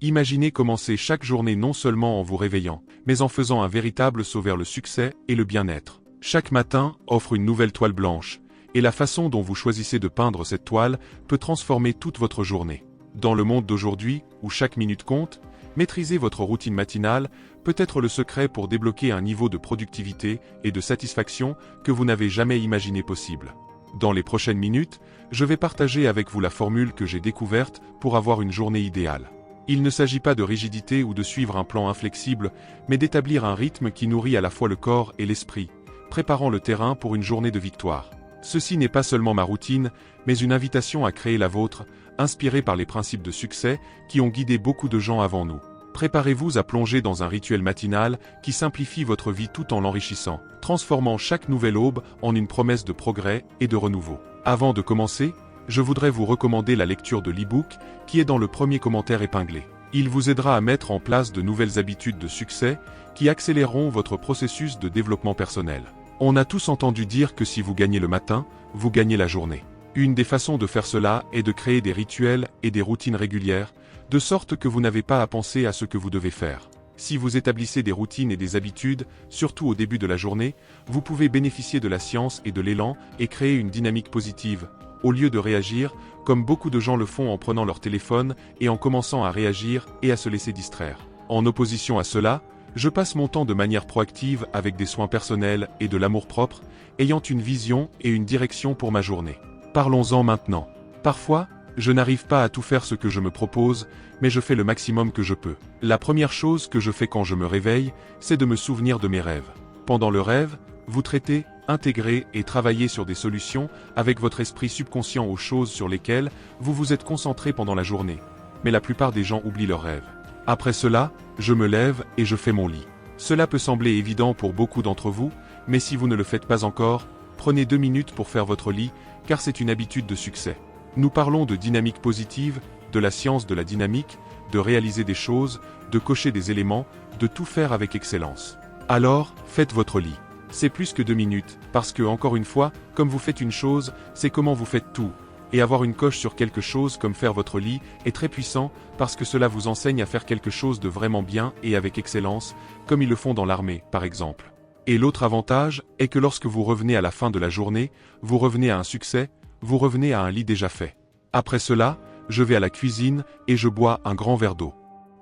Imaginez commencer chaque journée non seulement en vous réveillant, mais en faisant un véritable saut vers le succès et le bien-être. Chaque matin offre une nouvelle toile blanche, et la façon dont vous choisissez de peindre cette toile peut transformer toute votre journée. Dans le monde d'aujourd'hui, où chaque minute compte, maîtriser votre routine matinale peut être le secret pour débloquer un niveau de productivité et de satisfaction que vous n'avez jamais imaginé possible. Dans les prochaines minutes, je vais partager avec vous la formule que j'ai découverte pour avoir une journée idéale. Il ne s'agit pas de rigidité ou de suivre un plan inflexible, mais d'établir un rythme qui nourrit à la fois le corps et l'esprit, préparant le terrain pour une journée de victoire. Ceci n'est pas seulement ma routine, mais une invitation à créer la vôtre, inspirée par les principes de succès qui ont guidé beaucoup de gens avant nous. Préparez-vous à plonger dans un rituel matinal qui simplifie votre vie tout en l'enrichissant, transformant chaque nouvelle aube en une promesse de progrès et de renouveau. Avant de commencer, je voudrais vous recommander la lecture de l'e-book qui est dans le premier commentaire épinglé. Il vous aidera à mettre en place de nouvelles habitudes de succès qui accéléreront votre processus de développement personnel. On a tous entendu dire que si vous gagnez le matin, vous gagnez la journée. Une des façons de faire cela est de créer des rituels et des routines régulières, de sorte que vous n'avez pas à penser à ce que vous devez faire. Si vous établissez des routines et des habitudes, surtout au début de la journée, vous pouvez bénéficier de la science et de l'élan et créer une dynamique positive, au lieu de réagir, comme beaucoup de gens le font en prenant leur téléphone et en commençant à réagir et à se laisser distraire. En opposition à cela, je passe mon temps de manière proactive avec des soins personnels et de l'amour-propre, ayant une vision et une direction pour ma journée. Parlons-en maintenant. Parfois, je n'arrive pas à tout faire ce que je me propose, mais je fais le maximum que je peux. La première chose que je fais quand je me réveille, c'est de me souvenir de mes rêves. Pendant le rêve, vous traitez, intégrez et travaillez sur des solutions avec votre esprit subconscient aux choses sur lesquelles vous vous êtes concentré pendant la journée. Mais la plupart des gens oublient leurs rêves. Après cela, je me lève et je fais mon lit. Cela peut sembler évident pour beaucoup d'entre vous, mais si vous ne le faites pas encore, prenez 2 minutes pour faire votre lit, car c'est une habitude de succès. Nous parlons de dynamique positive, de la science de la dynamique, de réaliser des choses, de cocher des éléments, de tout faire avec excellence. Alors, faites votre lit. C'est plus que 2 minutes, parce que, encore une fois, comme vous faites une chose, c'est comment vous faites tout. Et avoir une coche sur quelque chose comme faire votre lit est très puissant, parce que cela vous enseigne à faire quelque chose de vraiment bien et avec excellence, comme ils le font dans l'armée, par exemple. Et l'autre avantage est que lorsque vous revenez à la fin de la journée, vous revenez à un succès, vous revenez à un lit déjà fait. Après cela, je vais à la cuisine et je bois un grand verre d'eau.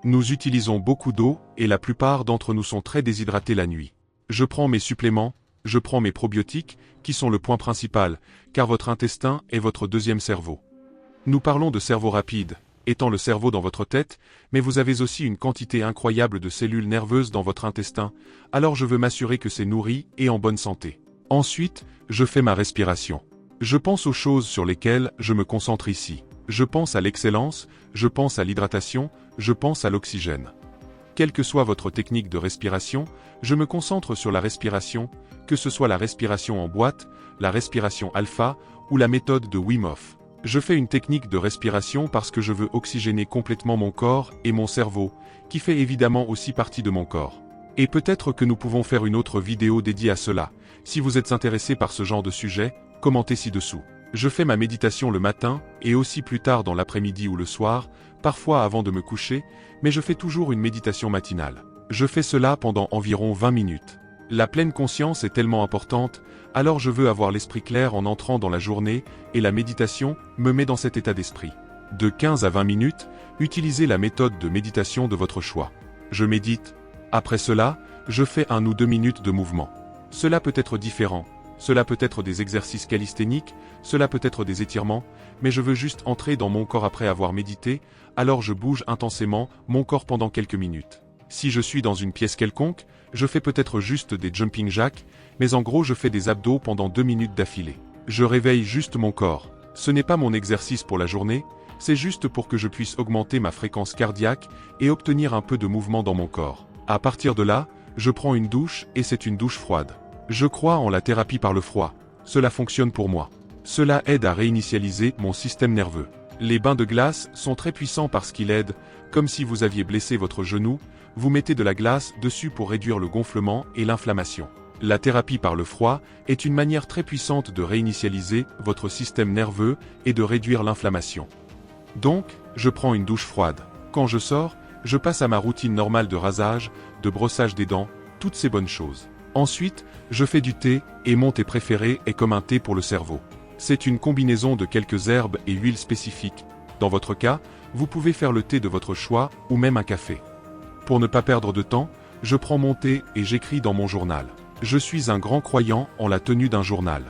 Nous utilisons beaucoup d'eau et la plupart d'entre nous sont très déshydratés la nuit. Je prends mes suppléments, je prends mes probiotiques, qui sont le point principal, car votre intestin est votre deuxième cerveau. Nous parlons de cerveau rapide, étant le cerveau dans votre tête, mais vous avez aussi une quantité incroyable de cellules nerveuses dans votre intestin, alors je veux m'assurer que c'est nourri et en bonne santé. Ensuite, je fais ma respiration. Je pense aux choses sur lesquelles je me concentre ici. Je pense à l'excellence, je pense à l'hydratation, je pense à l'oxygène. Quelle que soit votre technique de respiration, je me concentre sur la respiration, que ce soit la respiration en boîte, la respiration alpha ou la méthode de Wim Hof. Je fais une technique de respiration parce que je veux oxygéner complètement mon corps et mon cerveau, qui fait évidemment aussi partie de mon corps. Et peut-être que nous pouvons faire une autre vidéo dédiée à cela. Si vous êtes intéressé par ce genre de sujet, commentez ci-dessous. Je fais ma méditation le matin et aussi plus tard dans l'après-midi ou le soir, parfois avant de me coucher, mais je fais toujours une méditation matinale. Je fais cela pendant environ 20 minutes. La pleine conscience est tellement importante, alors je veux avoir l'esprit clair en entrant dans la journée, et la méditation me met dans cet état d'esprit. De 15 à 20 minutes, utilisez la méthode de méditation de votre choix. Je médite. Après cela, je fais 1 ou 2 minutes de mouvement. Cela peut être différent. Cela peut être des exercices calisthéniques, cela peut être des étirements, mais je veux juste entrer dans mon corps après avoir médité, alors je bouge intensément mon corps pendant quelques minutes. Si je suis dans une pièce quelconque, je fais peut-être juste des jumping jacks, mais en gros je fais des abdos pendant 2 minutes d'affilée. Je réveille juste mon corps. Ce n'est pas mon exercice pour la journée, c'est juste pour que je puisse augmenter ma fréquence cardiaque et obtenir un peu de mouvement dans mon corps. À partir de là, je prends une douche et c'est une douche froide. Je crois en la thérapie par le froid. Cela fonctionne pour moi. Cela aide à réinitialiser mon système nerveux. Les bains de glace sont très puissants parce qu'ils aident, comme si vous aviez blessé votre genou, vous mettez de la glace dessus pour réduire le gonflement et l'inflammation. La thérapie par le froid est une manière très puissante de réinitialiser votre système nerveux et de réduire l'inflammation. Donc, je prends une douche froide. Quand je sors, Je passe à ma routine normale de rasage, de brossage des dents, toutes ces bonnes choses. Ensuite, je fais du thé, et mon thé préféré est comme un thé pour le cerveau. C'est une combinaison de quelques herbes et huiles spécifiques. Dans votre cas, vous pouvez faire le thé de votre choix, ou même un café. Pour ne pas perdre de temps, je prends mon thé et j'écris dans mon journal. Je suis un grand croyant en la tenue d'un journal.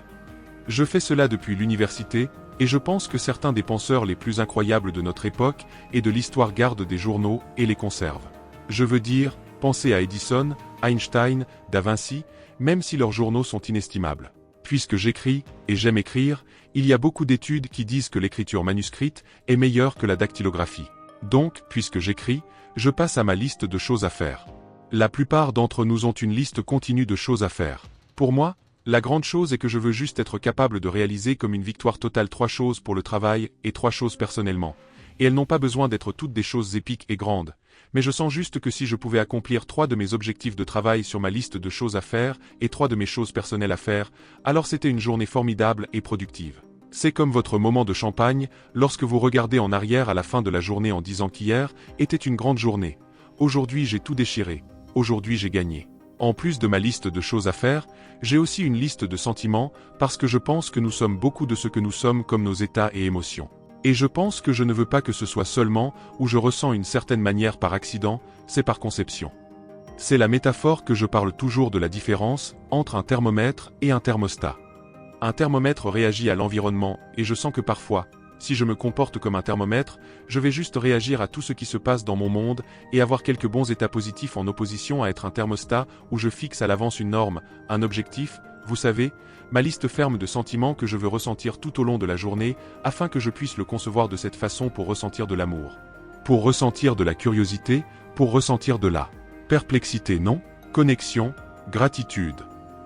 Je fais cela depuis l'université, et je pense que certains des penseurs les plus incroyables de notre époque et de l'histoire gardent des journaux et les conservent. Je veux dire, pensez à Edison, Einstein, Da Vinci, même si leurs journaux sont inestimables. Puisque j'écris, et j'aime écrire, il y a beaucoup d'études qui disent que l'écriture manuscrite est meilleure que la dactylographie. Donc, puisque j'écris, je passe à ma liste de choses à faire. La plupart d'entre nous ont une liste continue de choses à faire. Pour moi, la grande chose est que je veux juste être capable de réaliser comme une victoire totale 3 choses pour le travail et 3 choses personnellement. Et elles n'ont pas besoin d'être toutes des choses épiques et grandes. Mais je sens juste que si je pouvais accomplir 3 de mes objectifs de travail sur ma liste de choses à faire et 3 de mes choses personnelles à faire, alors c'était une journée formidable et productive. C'est comme votre moment de champagne, lorsque vous regardez en arrière à la fin de la journée en disant qu'hier était une grande journée. Aujourd'hui j'ai tout déchiré. Aujourd'hui j'ai gagné. En plus de ma liste de choses à faire, j'ai aussi une liste de sentiments, parce que je pense que nous sommes beaucoup de ce que nous sommes comme nos états et émotions. Et je pense que je ne veux pas que ce soit seulement où je ressens une certaine manière par accident, c'est par conception. C'est la métaphore que je parle toujours de la différence entre un thermomètre et un thermostat. Un thermomètre réagit à l'environnement, et je sens que parfois, si je me comporte comme un thermomètre, je vais juste réagir à tout ce qui se passe dans mon monde, et avoir quelques bons états positifs en opposition à être un thermostat où je fixe à l'avance une norme, un objectif, vous savez, ma liste ferme de sentiments que je veux ressentir tout au long de la journée, afin que je puisse le concevoir de cette façon pour ressentir de l'amour. Pour ressentir de la curiosité, pour ressentir de la perplexité, non, connexion, gratitude.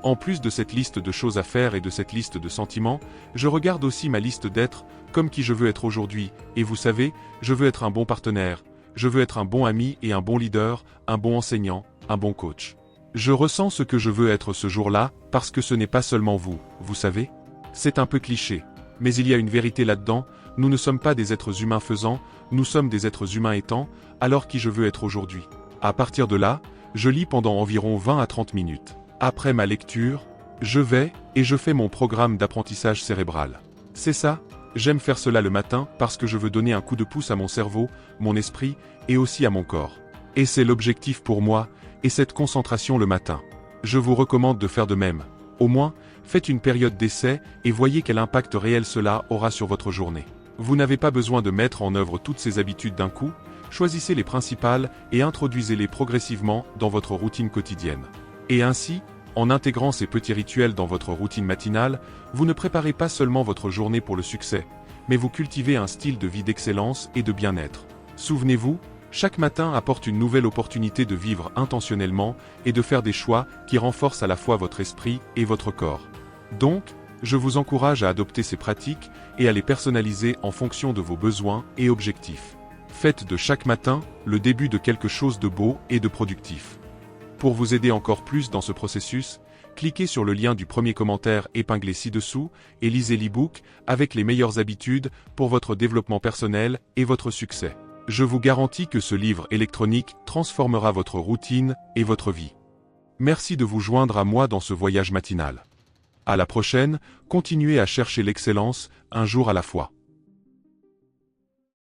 En plus de cette liste de choses à faire et de cette liste de sentiments, je regarde aussi ma liste d'être, comme qui je veux être aujourd'hui, et vous savez, je veux être un bon partenaire, je veux être un bon ami et un bon leader, un bon enseignant, un bon coach. Je ressens ce que je veux être ce jour-là, parce que ce n'est pas seulement vous, vous savez? C'est un peu cliché, mais il y a une vérité là-dedans, nous ne sommes pas des êtres humains faisant, nous sommes des êtres humains étant, alors qui je veux être aujourd'hui. À partir de là, je lis pendant environ 20 à 30 minutes. Après ma lecture, je vais et je fais mon programme d'apprentissage cérébral. C'est ça, j'aime faire cela le matin parce que je veux donner un coup de pouce à mon cerveau, mon esprit et aussi à mon corps. Et c'est l'objectif pour moi, et cette concentration le matin. Je vous recommande de faire de même. Au moins, faites une période d'essai et voyez quel impact réel cela aura sur votre journée. Vous n'avez pas besoin de mettre en œuvre toutes ces habitudes d'un coup, choisissez les principales et introduisez-les progressivement dans votre routine quotidienne. Et ainsi, en intégrant ces petits rituels dans votre routine matinale, vous ne préparez pas seulement votre journée pour le succès, mais vous cultivez un style de vie d'excellence et de bien-être. Souvenez-vous, chaque matin apporte une nouvelle opportunité de vivre intentionnellement et de faire des choix qui renforcent à la fois votre esprit et votre corps. Donc, je vous encourage à adopter ces pratiques et à les personnaliser en fonction de vos besoins et objectifs. Faites de chaque matin le début de quelque chose de beau et de productif. Pour vous aider encore plus dans ce processus, cliquez sur le lien du premier commentaire épinglé ci-dessous et lisez l'e-book avec les meilleures habitudes pour votre développement personnel et votre succès. Je vous garantis que ce livre électronique transformera votre routine et votre vie. Merci de vous joindre à moi dans ce voyage matinal. À la prochaine, continuez à chercher l'excellence, un jour à la fois.